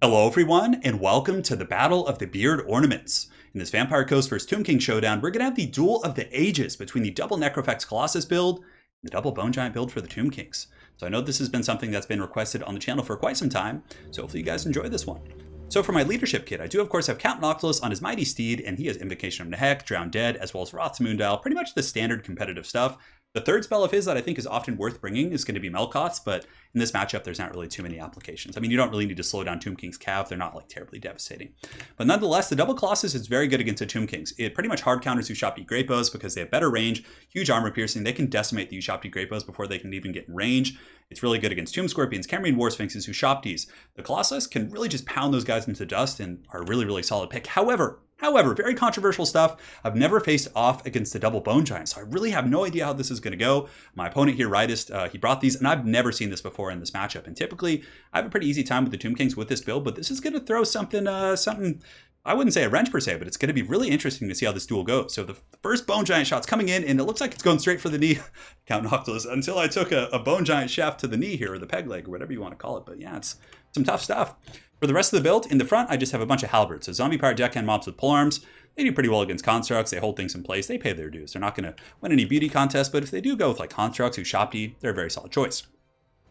Hello everyone, and welcome to the Battle of the Beard Ornaments. In this Vampire Coast vs Tomb King showdown, we're going to have the Duel of the Ages between the double Necrofex Colossus build and the double Bone Giant build for the Tomb Kings. So I know this has been something that's been requested on the channel for quite some time, so hopefully you guys enjoy this one. So for my leadership kit, I do of course have Count Noctilus on his mighty steed, and he has Invocation of Nehek, Drown Dead, as well as Wrath's Moondial, pretty much the standard competitive stuff. The third spell of his that I think is often worth bringing is going to be Melkoth's, but in this matchup, there's not really too many applications. I mean, you don't really need to slow down Tomb King's Cav. They're not like terribly devastating. But nonetheless, the double Colossus is very good against the Tomb Kings. It pretty much hard counters Ushopti Great Bows because they have better range, huge armor piercing. They can decimate the Ushopti Great Bows before they can even get in range. It's really good against Tomb Scorpions, Cambrian War Sphinxes, Ushoptis. The Colossus can really just pound those guys into dust and are a really, really solid pick. However, very controversial stuff. I've never faced off against the double Bone Giant, so I really have no idea how this is going to go. My opponent here, Rightist, he brought these, and I've never seen this before in this matchup. And typically, I have a pretty easy time with the Tomb Kings with this build, but this is going to throw something, I wouldn't say a wrench per se, but it's going to be really interesting to see how this duel goes. So the first Bone Giant shot's coming in, and it looks like it's going straight for the knee. Count Noctilus, until I took a Bone Giant shaft to the knee here, or the peg leg, or whatever you want to call it. But yeah, it's some tough stuff. For the rest of the build, in the front, I just have a bunch of halberds. So Zombie Pirate Deckhand mobs with polearms. They do pretty well against constructs. They hold things in place. They pay their dues. They're not going to win any beauty contests, but if they do go with like constructs, Ushopti, they're a very solid choice.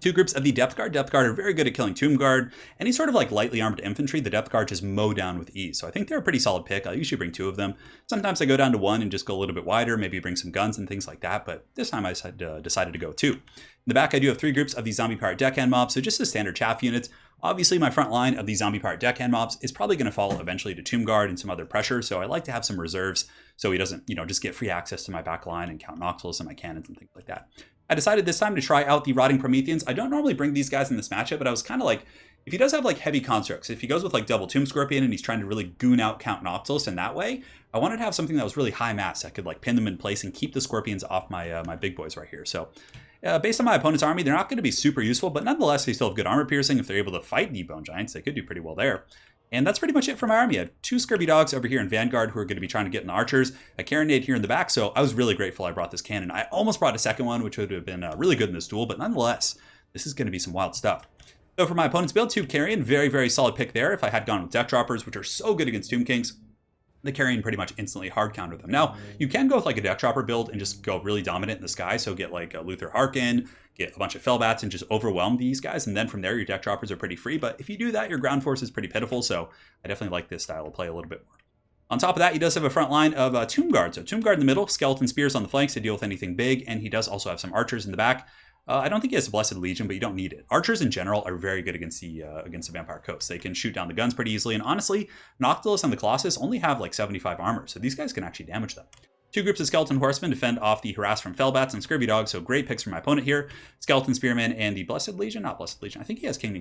Two groups of the Depth Guard. Depth Guard are very good at killing Tomb Guard. Any sort of like lightly armed infantry, the Depth Guard just mow down with ease. So I think they're a pretty solid pick. I usually bring two of them. Sometimes I go down to one and just go a little bit wider, maybe bring some guns and things like that. But this time I decided to go two. In the back, I do have three groups of the Zombie Pirate Deckhand mobs. So just the standard chaff units. Obviously, my front line of the Zombie Pirate Deckhand mobs is probably going to fall eventually to Tomb Guard and some other pressure. So I like to have some reserves so he doesn't, just get free access to my back line and Count Noctilus and my cannons and things like that. I decided this time to try out the Rotting Prometheans. I don't normally bring these guys in this matchup, but I was kind of like, if he does have like heavy constructs, if he goes with like double Tomb Scorpion and he's trying to really goon out Count Noctilus in that way, I wanted to have something that was really high mass. I could like pin them in place and keep the Scorpions off my my big boys right here. So based on my opponent's army, they're not going to be super useful, but nonetheless, they still have good armor piercing. If they're able to fight the Bone Giants, they could do pretty well there. And that's pretty much it for my army. I have two Scurvy Dogs over here in Vanguard who are going to be trying to get in the archers, a Carronade here in the back, so I was really grateful I brought this cannon. I almost brought a second one, which would have been really good in this duel, but nonetheless, this is going to be some wild stuff. So for my opponent's build, two Carrion, very, very solid pick there. If I had gone with Death Droppers, which are so good against Tomb Kings, the Carrion pretty much instantly hard counter them. Now, you can go with like a Death Dropper build and just go really dominant in the sky, so get like a Luther Harkin, get a bunch of Fellbats and just overwhelm these guys, and then from there your Death Droppers are pretty free, but if you do that, your ground force is pretty pitiful, so I definitely like this style of play a little bit more. On top of that, he does have a front line of Tomb Guard, so Tomb Guard in the middle, Skeleton Spears on the flanks to deal with anything big, and he does also have some Archers in the back. I don't think he has a Blessed Legion, but you don't need it. Archers in general are very good against the Vampire Coast. They can shoot down the guns pretty easily, and honestly, Noctilus and the Colossus only have like 75 armor, so these guys can actually damage them. Two groups of Skeleton Horsemen defend off the Harass from Fellbats and Scurvy Dogs, so great picks for my opponent here. Skeleton Spearman and the Blessed Legion, not Blessed Legion, I think he has King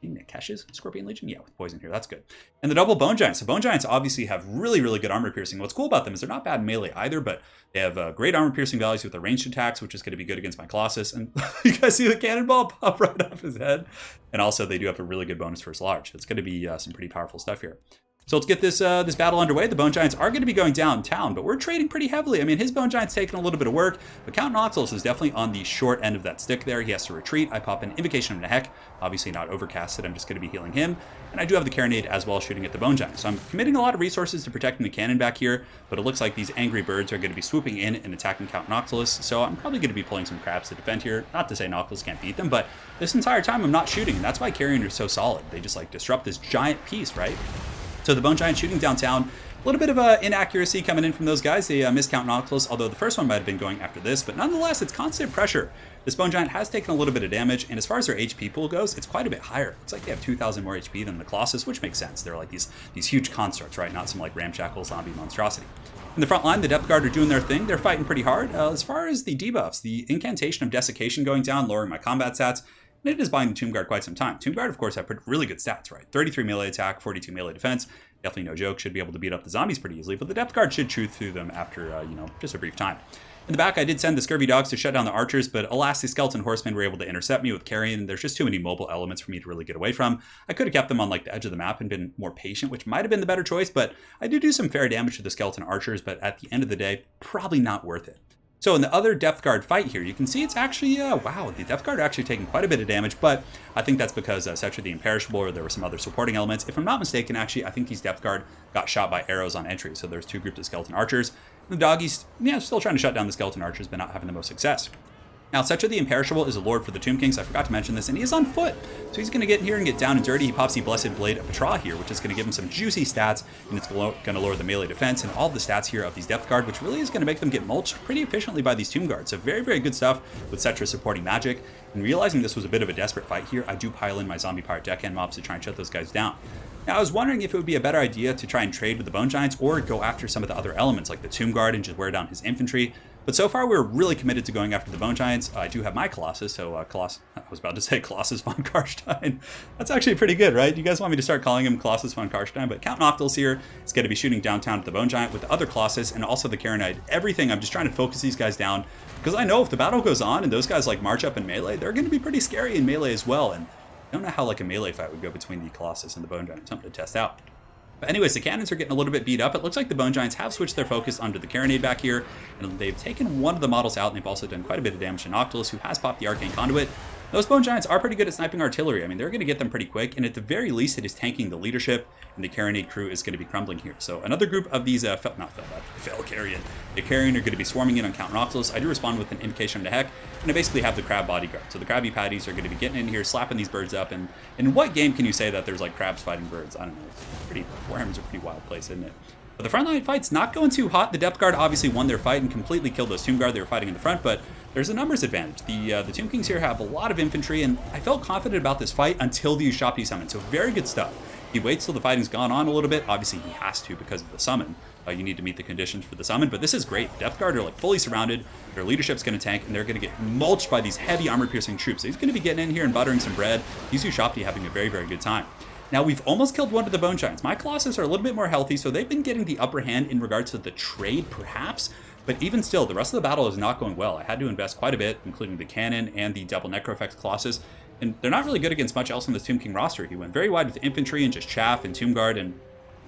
Nekesh's Scorpion Legion? Yeah, with poison here, that's good. And the double Bone Giants. So Bone Giants obviously have really, really good armor piercing. What's cool about them is they're not bad in melee either, but they have great armor piercing values with their ranged attacks, which is going to be good against my Colossus. And you guys see the cannonball pop right off his head? And also they do have a really good bonus for his large. It's going to be some pretty powerful stuff here. So let's get this this battle underway. The Bone Giants are going to be going downtown, but we're trading pretty heavily. I mean, his Bone Giant's taking a little bit of work, but Count Noctilus is definitely on the short end of that stick there. He has to retreat. I pop an Invocation of Nehek, obviously not overcasted. I'm just going to be healing him. And I do have the Carronade as well shooting at the Bone Giant. So I'm committing a lot of resources to protecting the cannon back here, but it looks like these angry birds are going to be swooping in and attacking Count Noctilus. So I'm probably going to be pulling some crabs to defend here. Not to say Noctilus can't beat them, but this entire time I'm not shooting, and that's why Carrion are so solid. They just like disrupt this giant piece, right? So the Bone Giant shooting downtown, a little bit of inaccuracy coming in from those guys. They missed Count Noctilus, although the first one might have been going after this, but nonetheless, it's constant pressure. This Bone Giant has taken a little bit of damage, and as far as their HP pool goes, it's quite a bit higher. Looks like they have 2,000 more HP than the Colossus, which makes sense. They're like these huge constructs, right? Not some like ramshackle zombie monstrosity. In the front line, the Depth Guard are doing their thing. They're fighting pretty hard. As far as the debuffs, the Incantation of Desiccation going down, lowering my combat stats, and it is buying Tomb Guard quite some time. Tomb Guard, of course, have really good stats, right? 33 melee attack, 42 melee defense. Definitely no joke. Should be able to beat up the zombies pretty easily, but the Depth Guard should chew through them after, just a brief time. In the back, I did send the Scurvy Dogs to shut down the archers, but alas, the Skeleton Horsemen were able to intercept me with Carrion. There's just too many mobile elements for me to really get away from. I could have kept them on like the edge of the map and been more patient, which might have been the better choice, but I do some fair damage to the Skeleton Archers, but at the end of the day, probably not worth it. So in the other Depth Guard fight here, you can see it's actually, wow, the Depth Guard are actually taking quite a bit of damage, but I think that's because Cetra the Imperishable, or there were some other supporting elements. If I'm not mistaken, actually, I think these Depth Guard got shot by arrows on entry, so there's two groups of Skeleton Archers. The doggies, yeah, still trying to shut down the Skeleton Archers, but not having the most success. Now, Cetra the Imperishable is a lord for the Tomb Kings. I forgot to mention this, and he is on foot. So he's going to get in here and get down and dirty. He pops the Blessed Blade of Petra here, which is going to give him some juicy stats, and it's going to lower the melee defense and all the stats here of these Depth Guard, which really is going to make them get mulched pretty efficiently by these Tomb Guards. So very, very good stuff with Cetra supporting magic. And realizing this was a bit of a desperate fight here, I do pile in my Zombie Pirate Deckhand mobs to try and shut those guys down. Now, I was wondering if it would be a better idea to try and trade with the Bone Giants or go after some of the other elements like the Tomb Guard and just wear down his infantry. But so far, we're really committed to going after the Bone Giants. I do have my Colossus, so I was about to say Colossus von Karstein. That's actually pretty good, right? You guys want me to start calling him Colossus von Karstein? But Count Noctis here is going to be shooting downtown at the Bone Giant with the other Colossus and also the Karenite. Everything, I'm just trying to focus these guys down because I know if the battle goes on and those guys like march up in melee, they're going to be pretty scary in melee as well. And I don't know how like a melee fight would go between the Colossus and the Bone Giant. Something to test out. But anyways, the cannons are getting a little bit beat up. It looks like the Bone Giants have switched their focus onto the Carronade back here, and they've taken one of the models out, and they've also done quite a bit of damage to Noctis, who has popped the Arcane Conduit. Those Bone Giants are pretty good at sniping artillery. I mean, they're going to get them pretty quick, and at the very least, it is tanking the leadership, and the Carronade crew is going to be crumbling here. So another group of these, Felcarrion. The Carrion are going to be swarming in on Count Noctis. I do respond with an Invocation to Heck, and I basically have the Crab bodyguard. So the Krabby Patties are going to be getting in here, slapping these birds up, and in what game can you say that there's like crabs fighting birds? I don't know. Warhammer's a pretty wild place, isn't it? But the frontline fight's not going too hot. The Depth Guard obviously won their fight and completely killed those Tomb Guard they were fighting in the front, but there's a numbers advantage. The Tomb Kings here have a lot of infantry, and I felt confident about this fight until the Ushabti summon, so very good stuff. He waits till the fighting's gone on a little bit. Obviously, he has to because of the summon. You need to meet the conditions for the summon, but this is great. Depth Guard are like fully surrounded. Their leadership's going to tank, and they're going to get mulched by these heavy armor-piercing troops. So he's going to be getting in here and buttering some bread. These Ushabti having a very, very good time. Now, we've almost killed one of the Bone Giants. My Colossus are a little bit more healthy, so they've been getting the upper hand in regards to the trade, perhaps. But even still, the rest of the battle is not going well. I had to invest quite a bit, including the cannon and the double Necrophects Colossus. And they're not really good against much else on this Tomb King roster. He went very wide with infantry and just chaff and Tomb Guard, and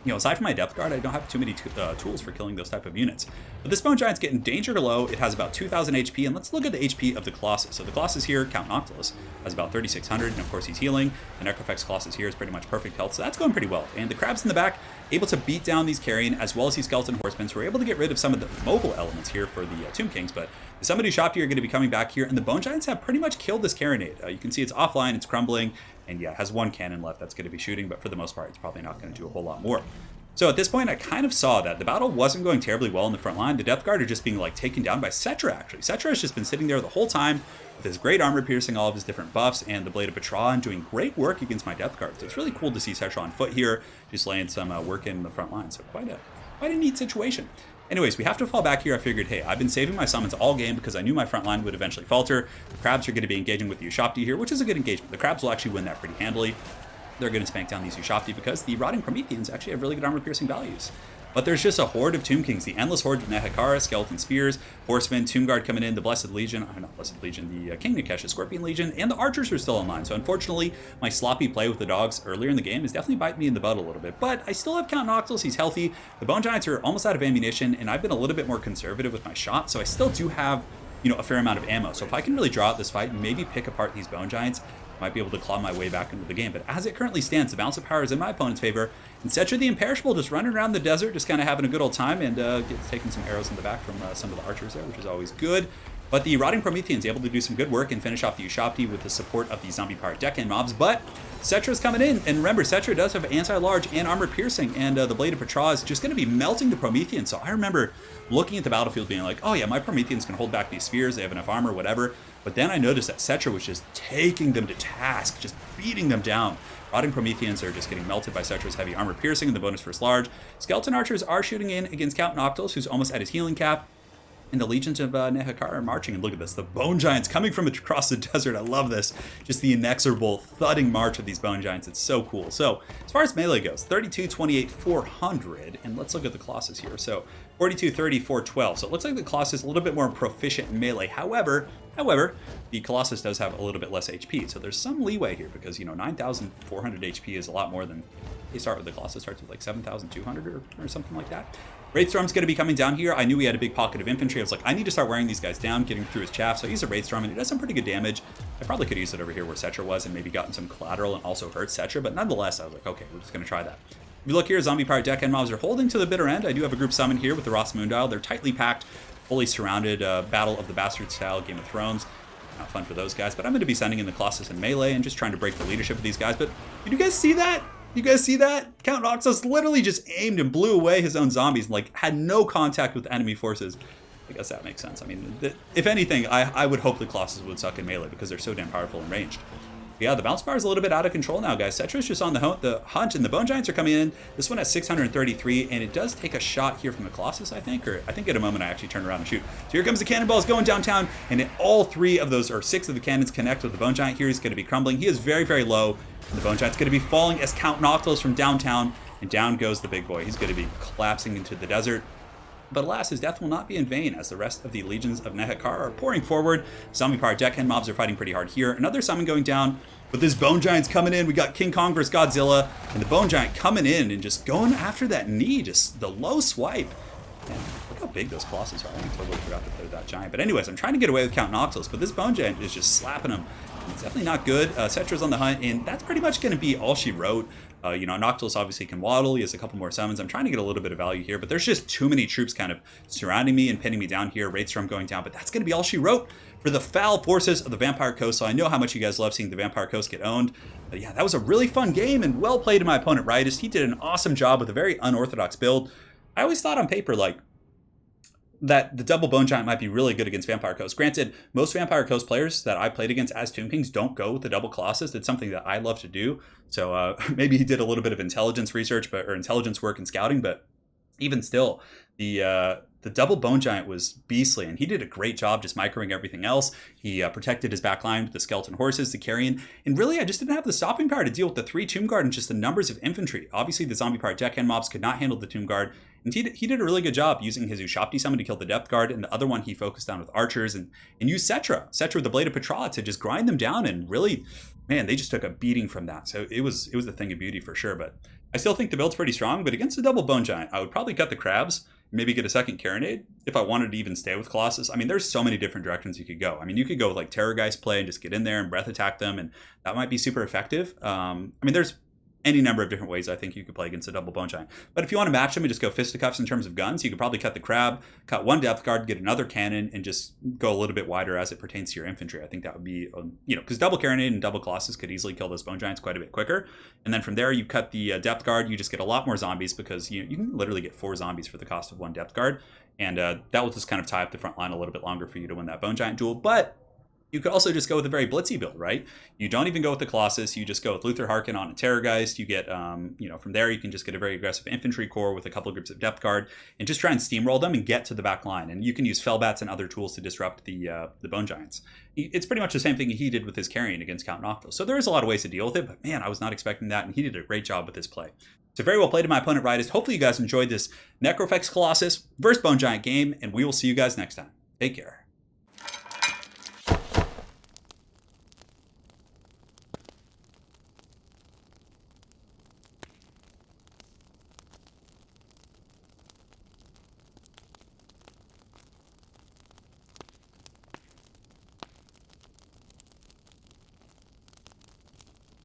you know, aside from my Depth Guard, I don't have too many tools for killing those type of units. But this Bone Giant's getting danger low. It has about 2,000 HP, and let's look at the HP of the Colossus. So the Colossus here, Count Noctis, has about 3,600, and of course he's healing. The Necrophects Colossus here is pretty much perfect health, so that's going pretty well. And the Crabs in the back, able to beat down these Carrion, as well as these Skeleton Horsemen, so we're able to get rid of some of the mobile elements here for the Tomb Kings, but somebody shopped here are going to be coming back here, and the Bone Giants have pretty much killed this Carronade. You can see it's offline, it's crumbling, and yeah, it has one cannon left that's going to be shooting, but for the most part, it's probably not going to do a whole lot more. So at this point, I kind of saw that the battle wasn't going terribly well in the front line. The Depth Guard are just being like taken down by Cetra, actually. Cetra has just been sitting there the whole time with his great armor piercing all of his different buffs and the Blade of Petra and doing great work against my Depth Guard. So it's really cool to see Cetra on foot here, just laying some work in the front line. So quite a neat situation. Anyways, we have to fall back here. I figured, hey, I've been saving my summons all game because I knew my front line would eventually falter. The Crabs are going to be engaging with the Ushabti here, which is a good engagement. The Crabs will actually win that pretty handily. They're going to spank down these Ushabti because the Rotting Prometheans actually have really good armor-piercing values. But there's just a horde of Tomb Kings, the endless horde of Nehekara, Skeleton Spears, Horsemen, Tomb Guard coming in, the Blessed Legion, not Blessed Legion, the King Nikesh, Scorpion Legion, and the Archers are still online. So unfortunately, my sloppy play with the dogs earlier in the game is definitely biting me in the butt a little bit. But I still have Count Noctis, he's healthy. The Bone Giants are almost out of ammunition, and I've been a little bit more conservative with my shot, so I still do have, you know, a fair amount of ammo. So if I can really draw out this fight and maybe pick apart these Bone Giants, I might be able to claw my way back into the game. But as it currently stands, the balance of power is in my opponent's favor. And Cetra the Imperishable just running around the desert, just kind of having a good old time and taking some arrows in the back from some of the archers there, which is always good. But the Rotting Prometheans able to do some good work and finish off the Ushabti with the support of the Zombie Pirate Deckhand mobs. But Cetra's coming in, and remember, Cetra does have anti-large and armor piercing, and the Blade of Petra is just going to be melting the Prometheans. So I remember looking at the battlefield being like, oh yeah, my Prometheans can hold back these spears, they have enough armor, whatever. But then I noticed that Cetra was just taking them to task, just beating them down. Rotting Prometheans are just getting melted by Cetra's heavy armor piercing and the bonus first large. Skeleton Archers are shooting in against Count Noctis, who's almost at his healing cap. And the legions of Nehekara are marching. And look at this, the Bone Giants coming from across the desert. I love this. Just the inexorable thudding march of these Bone Giants. It's so cool. So as far as melee goes, 32, 28, 400. And let's look at the Colossus here. So 42, 30, 412. So it looks like the Colossus is a little bit more proficient in melee. However, the Colossus does have a little bit less HP. So there's some leeway here because, you know, 9,400 HP is a lot more than they start with the Colossus starts with like 7,200 or something like that. Wraithstorm's going to be coming down here. I knew he had a big pocket of infantry. I was like, I need to start wearing these guys down, getting through his chaff. So I used a Wraithstorm, and it does some pretty good damage. I probably could use it over here where Cetra was and maybe gotten some collateral and also hurt Cetra. But nonetheless, I was like, okay, we're just going to try that. If you look here, Zombie Pirate Deckhand mobs are holding to the bitter end. I do have a group summon here with the Ross Moondial. They're tightly packed, fully surrounded. Battle of the Bastards style Game of Thrones. Not fun for those guys. But I'm going to be sending in the Colossus and melee and just trying to break the leadership of these guys. But did you guys see that? You guys see that? Count Noxus literally just aimed and blew away his own zombies and like had no contact with enemy forces. I guess that makes sense. I mean, if anything, I would hope the Colossus would suck in melee because they're so damn powerful and ranged. Yeah, the bounce bar is a little bit out of control now, guys. Cetra's just on the hunt, and the Bone Giants are coming in. This one has 633, and it does take a shot here from the Colossus, I think. Or I think at a moment I actually turn around and shoot. So here comes the cannonballs going downtown, and all 3 of those, or 6 of the cannons connect with the Bone Giant here. He's going to be crumbling. He is very, very low, and the Bone Giant's going to be falling as Count Noctiluss from downtown, and down goes the big boy. He's going to be collapsing into the desert. But alas, his death will not be in vain, as the rest of the legions of Nehekar are pouring forward. Zombie Pirate Deckhand mobs are fighting pretty hard here. Another summon going down, but this Bone Giant's coming in. We got King Kong vs. Godzilla, and the Bone Giant coming in and just going after that knee, just the low swipe. And look how big those Colossus are. I totally forgot that they're that giant. But anyways, I'm trying to get away with Count Noctiluss, but this Bone Giant is just slapping him. It's definitely not good. Cetra's on the hunt, and that's pretty much going to be all she wrote. You know, Noctiluss obviously can waddle. He has a couple more summons. I'm trying to get a little bit of value here, but there's just too many troops kind of surrounding me and pinning me down here. Wraithstorm going down, but that's going to be all she wrote for the foul forces of the Vampire Coast. So I know how much you guys love seeing the Vampire Coast get owned. But yeah, that was a really fun game and well played to my opponent, Riotist. He did an awesome job with a very unorthodox build. I always thought on paper, like, that the double Bone Giant might be really good against Vampire Coast. Granted, most Vampire Coast players that I played against as Tomb Kings don't go with the double Colossus. It's something that I love to do. So maybe he did a little bit of intelligence research, or intelligence work and scouting, but even still, the double Bone Giant was beastly, and he did a great job just microing everything else. He protected his backline with the skeleton horses, the carrion, and really I just didn't have the stopping power to deal with the 3 Tomb Guard and just the numbers of infantry. Obviously, the Zombie Pirate Deckhand mobs could not handle the Tomb Guard, and he did a really good job using his Ushapti summon to kill the Depth Guard, and the other one he focused on with archers, and used Cetra with the Blade of Petrala to just grind them down, and really, man, they just took a beating from that. So it was a thing of beauty for sure, but I still think the build's pretty strong. But against the double Bone Giant, I would probably cut the crabs, maybe get a second Carronade if I wanted to even stay with Colossus. I mean, there's so many different directions you could go. I mean, you could go with like Terrorgeist play and just get in there and breath attack them, and that might be super effective. I mean, there's any number of different ways I think you could play against a double Bone Giant. But if you want to match them and just go fisticuffs in terms of guns, you could probably cut the crab, cut 1 Depth Guard, get another cannon, and just go a little bit wider as it pertains to your infantry. I think that would be, you know, because double Carronade and double Colossus could easily kill those Bone Giants quite a bit quicker. And then from there, you cut the Depth Guard, you just get a lot more zombies, because you can literally get 4 zombies for the cost of 1 Depth Guard. And that will just kind of tie up the front line a little bit longer for you to win that Bone Giant duel. But you could also just go with a very blitzy build, right? You don't even go with the Colossus. You just go with Luther Harkin on a Terrorgeist. You get, you know, from there you can just get a very aggressive infantry corps with a couple of groups of Depth Guard and just try and steamroll them and get to the back line. And you can use Fellbats and other tools to disrupt the Bone Giants. It's pretty much the same thing he did with his carrying against Count Noctiluss. So there is a lot of ways to deal with it, but man, I was not expecting that, and he did a great job with his play. So very well played to my opponent, Riotist. Hopefully you guys enjoyed this Necrofex Colossus versus Bone Giant game, and we will see you guys next time. Take care.